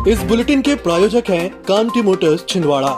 इस बुलेटिन के प्रायोजक हैं कांति मोटर्स छिंदवाड़ा।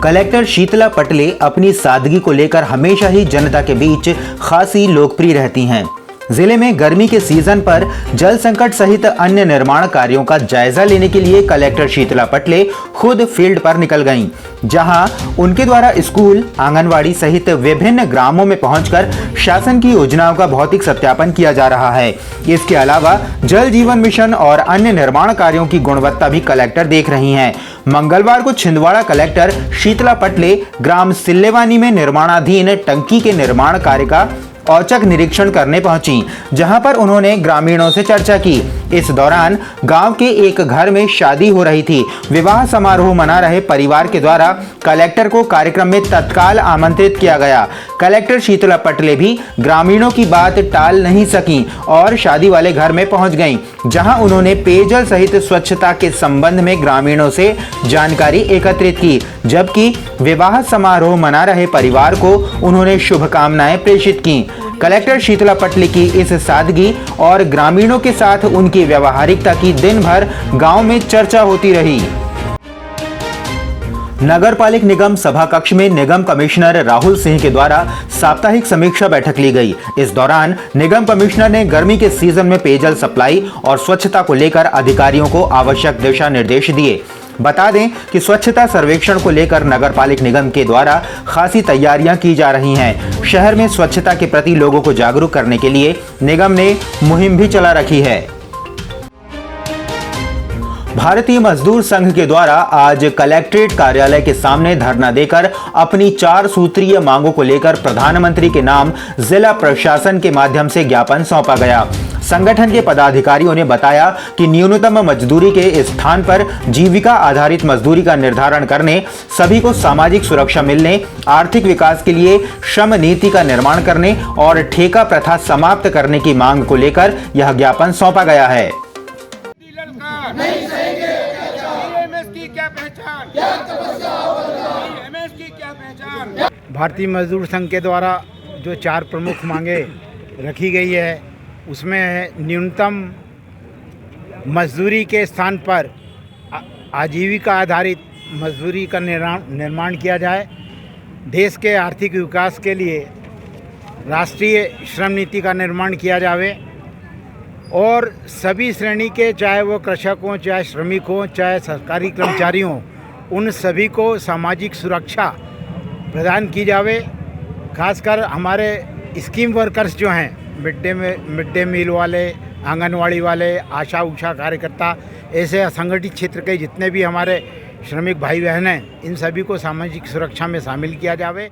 कलेक्टर शीतला पटले अपनी सादगी को लेकर हमेशा ही जनता के बीच खासी लोकप्रिय रहती हैं। जिले में गर्मी के सीजन पर जल संकट सहित अन्य निर्माण कार्यों का जायजा लेने के लिए कलेक्टर शीतला पटले खुद फील्ड पर निकल गईं, जहां उनके द्वारा स्कूल, आंगनवाड़ी सहित विभिन्न ग्रामों में पहुंचकर शासन की योजनाओं का भौतिक सत्यापन किया जा रहा है। इसके अलावा जल जीवन मिशन और अन्य निर्माण कार्यों की गुणवत्ता भी कलेक्टर देख रही हैं। मंगलवार को छिंदवाड़ा कलेक्टर शीतला पटले ग्राम सिल्लेवानी में निर्माणाधीन टंकी के निर्माण कार्य का औचक निरीक्षण करने पहुंची, जहां पर उन्होंने ग्रामीणों से चर्चा की। इस दौरान गांव के एक घर में शादी हो रही थी। विवाह समारोह मना रहे परिवार के द्वारा कलेक्टर को कार्यक्रम में तत्काल आमंत्रित किया गया। कलेक्टर शीतला पटले भी ग्रामीणों की बात टाल नहीं सकी और शादी वाले घर में पहुंच गईं, जहां उन्होंने पेयजल सहित स्वच्छता के संबंध में ग्रामीणों से जानकारी एकत्रित की, जबकि विवाह समारोह मना रहे परिवार को उन्होंने शुभकामनाएं प्रेषित की। कलेक्टर शीतला पटले की इस सादगी और ग्रामीणों के साथ उनकी व्यवहारिकता की दिन भर गांव में चर्चा होती रही। नगर पालिक निगम सभा कक्ष में निगम कमिश्नर राहुल सिंह के द्वारा साप्ताहिक समीक्षा बैठक ली गई। इस दौरान निगम कमिश्नर ने गर्मी के सीजन में पेयजल सप्लाई और स्वच्छता को लेकर अधिकारियों को आवश्यक दिशा निर्देश दिए। बता दें कि स्वच्छता सर्वेक्षण को लेकर नगर पालिक निगम के द्वारा खासी तैयारियां की जा रही हैं। शहर में स्वच्छता के प्रति लोगों को जागरूक करने के लिए निगम ने मुहिम भी चला रखी है। भारतीय मजदूर संघ के द्वारा आज कलेक्ट्रेट कार्यालय के सामने धरना देकर अपनी 4 सूत्रीय मांगों को लेकर प्रधानमंत्री के नाम जिला प्रशासन के माध्यम से ज्ञापन सौंपा गया। संगठन के पदाधिकारियों ने बताया कि न्यूनतम मजदूरी के स्थान पर जीविका आधारित मजदूरी का निर्धारण करने, सभी को सामाजिक सुरक्षा मिलने, आर्थिक विकास के लिए श्रम नीति का निर्माण करने और ठेका प्रथा समाप्त करने की मांग को लेकर यह ज्ञापन सौंपा गया है। नहीं सहेंगे एमएस की क्या पहचान, एमएस की क्या पहचान। भारतीय मजदूर संघ के द्वारा जो 4 प्रमुख मांगे रखी गई है, उसमें है न्यूनतम मजदूरी के स्थान पर आजीविका आधारित मजदूरी का निर्माण किया जाए, देश के आर्थिक विकास के लिए राष्ट्रीय श्रम नीति का निर्माण किया जावे और सभी श्रेणी के, चाहे वो कृषक हों, चाहे श्रमिक हों, चाहे सरकारी कर्मचारी हों, उन सभी को सामाजिक सुरक्षा प्रदान की जावे। खासकर हमारे स्कीम वर्कर्स जो हैं, मिड डे मील वाले, आंगनवाड़ी वाले, आशा उषा कार्यकर्ता, ऐसे असंगठित क्षेत्र के जितने भी हमारे श्रमिक भाई बहन हैं, इन सभी को सामाजिक सुरक्षा में शामिल किया जावे।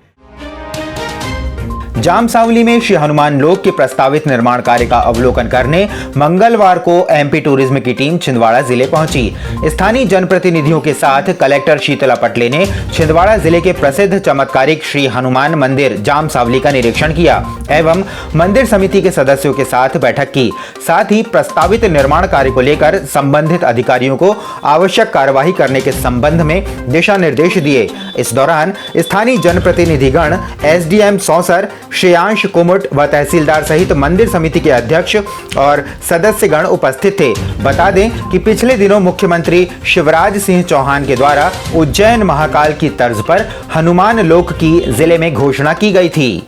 जामसावली में श्री हनुमान लोक के प्रस्तावित निर्माण कार्य का अवलोकन करने मंगलवार को एमपी टूरिज्म की टीम छिंदवाड़ा जिले पहुंची। स्थानीय जनप्रतिनिधियों के साथ कलेक्टर शीतला पटले ने छिंदवाड़ा जिले के प्रसिद्ध चमत्कारिक श्री हनुमान मंदिर जामसावली का निरीक्षण किया एवं मंदिर समिति के सदस्यों के साथ बैठक की। साथ ही प्रस्तावित निर्माण कार्य को लेकर संबंधित अधिकारियों को आवश्यक कार्यवाही करने के संबंध में दिशा निर्देश दिए। इस दौरान स्थानीय जनप्रतिनिधिगण, एसडीएम सौसर, श्रेयांश कुमुट व तहसीलदार सहित मंदिर समिति के अध्यक्ष और सदस्यगण उपस्थित थे। बता दें कि पिछले दिनों मुख्यमंत्री शिवराज सिंह चौहान के द्वारा उज्जैन महाकाल की तर्ज पर हनुमान लोक की जिले में घोषणा की गई थी।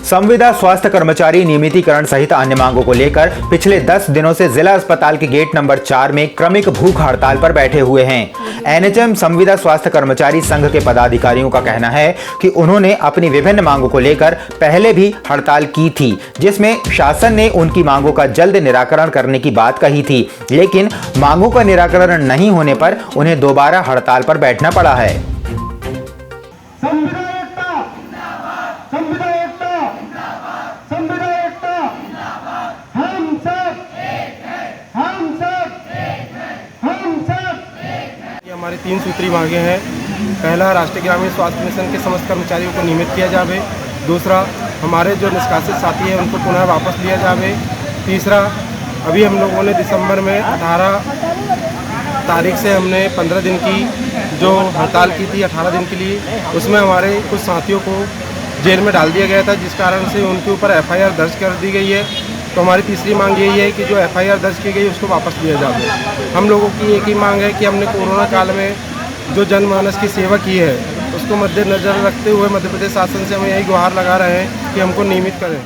संविदा स्वास्थ्य कर्मचारी नियमितीकरण सहित अन्य मांगों को लेकर पिछले 10 दिनों से जिला अस्पताल के गेट नंबर 4 में क्रमिक भूख हड़ताल पर बैठे हुए हैं। एनएचएम संविदा स्वास्थ्य कर्मचारी संघ के पदाधिकारियों का कहना है कि उन्होंने अपनी विभिन्न मांगों को लेकर पहले भी हड़ताल की थी, जिसमें शासन ने उनकी मांगों का जल्द निराकरण करने की बात कही थी, लेकिन मांगों का निराकरण नहीं होने पर उन्हें दोबारा हड़ताल पर बैठना पड़ा है। हमारी 3 सूत्री मांगे हैं। पहला, राष्ट्रीय ग्रामीण स्वास्थ्य मिशन के समस्त कर्मचारियों को नियमित किया जावे। दूसरा, हमारे जो निष्कासित साथी हैं उनको पुनः वापस लिया जावे। तीसरा, अभी हम लोगों ने दिसंबर में 18 तारीख से हमने 15 दिन की जो हड़ताल की थी 18 दिन के लिए, उसमें हमारे कुछ साथियों को जेल में डाल दिया गया था, जिस कारण से उनके ऊपर एफआईआर दर्ज कर दी गई है तो हमारी तीसरी मांग यही है कि जो FIR दर्ज की गई उसको वापस लिया जाए। हम लोगों की एक ही मांग है कि हमने कोरोना काल में जो जनमानस की सेवा की है उसको मद्देनजर रखते हुए मध्य प्रदेश शासन से हम यही गुहार लगा रहे हैं कि हमको नियमित करें।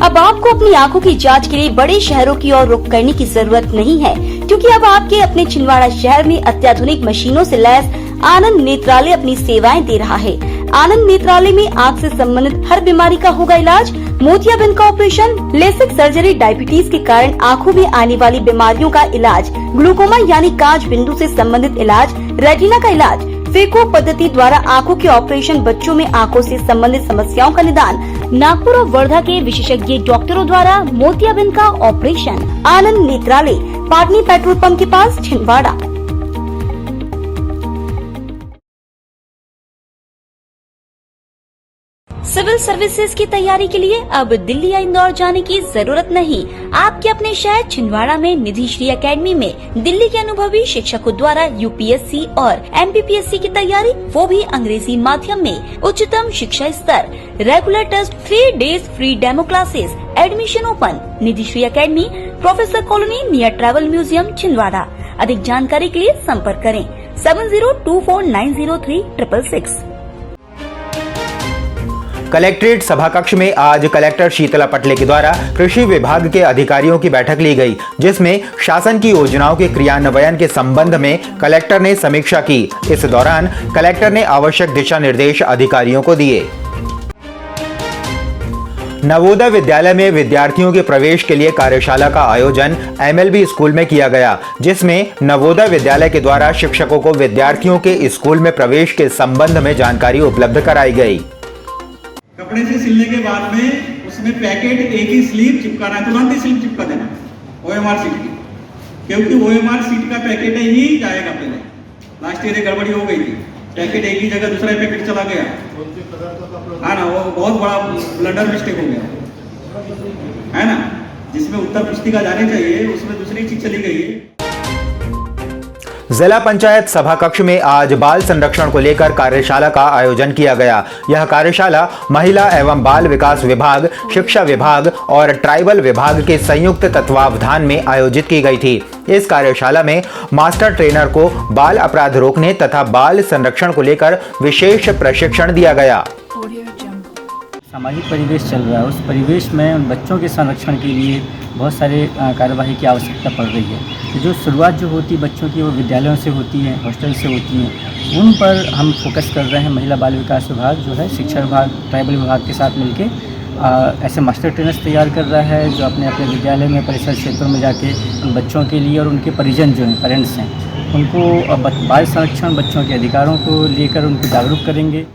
अब आपको अपनी आंखों की जांच के लिए बड़े शहरों की ओर रुख करने की जरूरत नहीं है, क्योंकि अब आपके अपने छिंदवाड़ा शहर में अत्याधुनिक मशीनों से लैस आनंद नेत्रालय अपनी सेवाएं दे रहा है। आनंद नेत्रालय में आँख से संबंधित हर बीमारी का होगा इलाज। मोतियाबिंद का ऑपरेशन, लेसिक सर्जरी, डायबिटीज के कारण आँखों में आने वाली बीमारियों का इलाज, ग्लूकोमा यानी कांच बिंदु से संबंधित इलाज, रेटिना का इलाज, फेको पद्धति द्वारा आँखों के ऑपरेशन, बच्चों में आँखों से संबंधित समस्याओं का निदान, नागपुर और वर्धा के विशेषज्ञ डॉक्टरों द्वारा मोतियाबिंद का ऑपरेशन। आनंद नेत्रालय, पाटनी पेट्रोल पंप के पास, छिंदवाड़ा। सिविल सर्विसेज की तैयारी के लिए अब दिल्ली या इंदौर जाने की जरूरत नहीं। आपके अपने शहर छिंदवाड़ा में निधि श्री एकेडमी में दिल्ली के अनुभवी शिक्षकों द्वारा UPSC और MPPSC की तैयारी, वो भी अंग्रेजी माध्यम में। उच्चतम शिक्षा स्तर, regular test, 3 days free demo classes, admission open. Nidhi Shri academy, professor colony, near travel museum, Chhindwara. अधिक जानकारी के लिए संपर्क करें 7024903666। कलेक्ट्रेट सभाकक्ष में आज कलेक्टर शीतला पटले के द्वारा कृषि विभाग के अधिकारियों की बैठक ली गई, जिसमें शासन की योजनाओं के क्रियान्वयन के संबंध में कलेक्टर ने समीक्षा की। इस दौरान कलेक्टर ने आवश्यक दिशा निर्देश अधिकारियों को दिए। नवोदय विद्यालय में विद्यार्थियों के प्रवेश के लिए कार्यशाला का आयोजन MLB स्कूल में किया गया, जिसमें नवोदय विद्यालय के द्वारा शिक्षकों को विद्यार्थियों के स्कूल में प्रवेश के संबंध में जानकारी उपलब्ध कराई गई। कपड़े से सिलने के बाद में उसमें पैकेट एक ही स्लीप चिपकाना है, तुरंत ही स्लीप चिपका देना OMR सीट की, क्योंकि OMR सीट का पैकेट ही जाएगा। पहले लास्ट ईयर गड़बड़ी हो गई थी, पैकेट एक ही जगह दूसरा पैकेट चला गया, है ना, वो बहुत बड़ा ब्लंडर मिस्टेक हो गया, है ना। जिसमें उत्तर पुस्तिका जानी चाहिए उसमें दूसरी चीज चली गई है। जिला पंचायत सभाकक्ष में आज बाल संरक्षण को लेकर कार्यशाला का आयोजन किया गया। यह कार्यशाला महिला एवं बाल विकास विभाग, शिक्षा विभाग और ट्राइबल विभाग के संयुक्त तत्वावधान में आयोजित की गई थी। इस कार्यशाला में मास्टर ट्रेनर को बाल अपराध रोकने तथा बाल संरक्षण को लेकर विशेष प्रशिक्षण दिया गया। सामाजिक परिवेश चल रहा है, उस परिवेश में उन बच्चों के संरक्षण के लिए बहुत सारे कार्यवाही की आवश्यकता पड़ रही है। जो शुरुआत जो होती है बच्चों की, वो विद्यालयों से होती है, हॉस्टल से होती हैं। उन पर हम फोकस कर रहे हैं। महिला बाल विकास विभाग जो है, शिक्षा विभाग, ट्राइबल विभाग के साथ मिलके ऐसे मास्टर ट्रेनर्स तैयार कर रहा है, जो अपने अपने विद्यालय में, परिसर क्षेत्रों में जाके उन बच्चों के लिए और उनके परिजन जो हैं, पेरेंट्स हैं, उनको बाल संरक्षण, बच्चों के अधिकारों को लेकर उनको जागरूक करेंगे।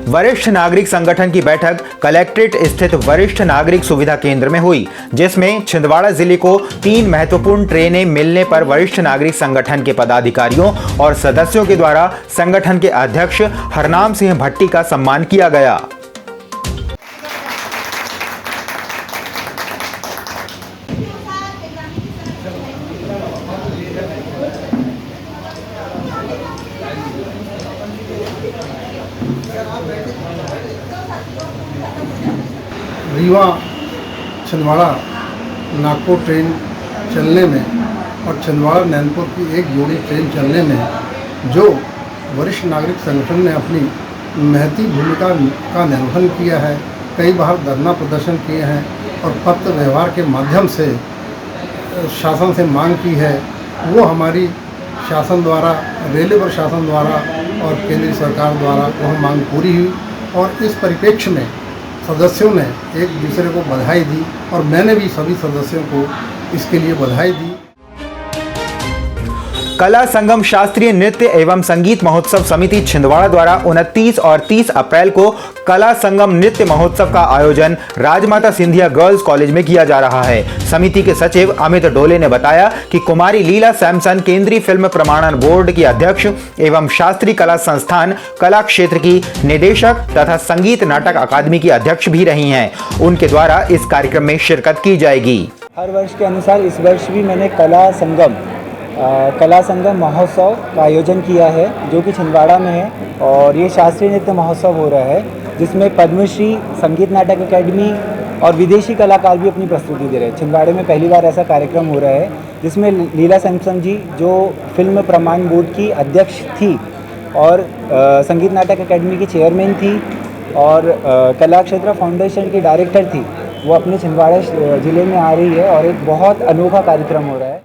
वरिष्ठ नागरिक संगठन की बैठक कलेक्ट्रेट स्थित वरिष्ठ नागरिक सुविधा केंद्र में हुई, जिसमें छिंदवाड़ा जिले को 3 महत्वपूर्ण ट्रेनें मिलने पर वरिष्ठ नागरिक संगठन के पदाधिकारियों और सदस्यों के द्वारा संगठन के अध्यक्ष हरनाम सिंह भट्टी का सम्मान किया गया। रीवा छिंदवाड़ा नागपुर ट्रेन चलने में और छिंदवाड़ा नैनपुर की एक जोड़ी ट्रेन चलने में जो वरिष्ठ नागरिक संगठन ने अपनी महती भूमिका का निर्वहन किया है, कई बार धरना प्रदर्शन किए हैं और पत्र व्यवहार के माध्यम से शासन से मांग की है, वो हमारी शासन द्वारा, रेलवे प्रशासन द्वारा और केंद्रीय सरकार द्वारा वह मांग पूरी हुई। और इस परिप्रेक्ष्य में सदस्यों ने एक दूसरे को बधाई दी और मैंने भी सभी सदस्यों को इसके लिए बधाई दी। कला संगम शास्त्रीय नृत्य एवं संगीत महोत्सव समिति छिंदवाड़ा द्वारा 29 और 30 अप्रैल को कला संगम नृत्य महोत्सव का आयोजन राजमाता सिंधिया गर्ल्स कॉलेज में किया जा रहा है। समिति के सचिव अमित डोले ने बताया कि कुमारी लीला सैमसन केंद्रीय फिल्म प्रमाणन बोर्ड की अध्यक्ष एवं शास्त्रीय कला संस्थान कला क्षेत्र की निदेशक तथा संगीत नाटक अकादमी की अध्यक्ष भी रही हैं। उनके द्वारा इस कार्यक्रम में शिरकत की जाएगी। हर वर्ष के अनुसार इस वर्ष भी मैंने कला संगम महोत्सव का आयोजन किया है, जो कि छिंदवाड़ा में है। और ये शास्त्रीय नृत्य महोत्सव हो रहा है, जिसमें पद्मश्री संगीत नाटक अकादमी और विदेशी कलाकार भी अपनी प्रस्तुति दे रहे हैं। छिंदवाड़े में पहली बार ऐसा कार्यक्रम हो रहा है जिसमें लीला सैमसन जी, जो फिल्म प्रमाण बोर्ड की अध्यक्ष थी और संगीत नाटक अकेडमी की चेयरमैन थी और कला क्षेत्र फाउंडेशन की डायरेक्टर थी, वो अपने छिंदवाड़ा ज़िले में आ रही है और एक बहुत अनोखा कार्यक्रम हो रहा है।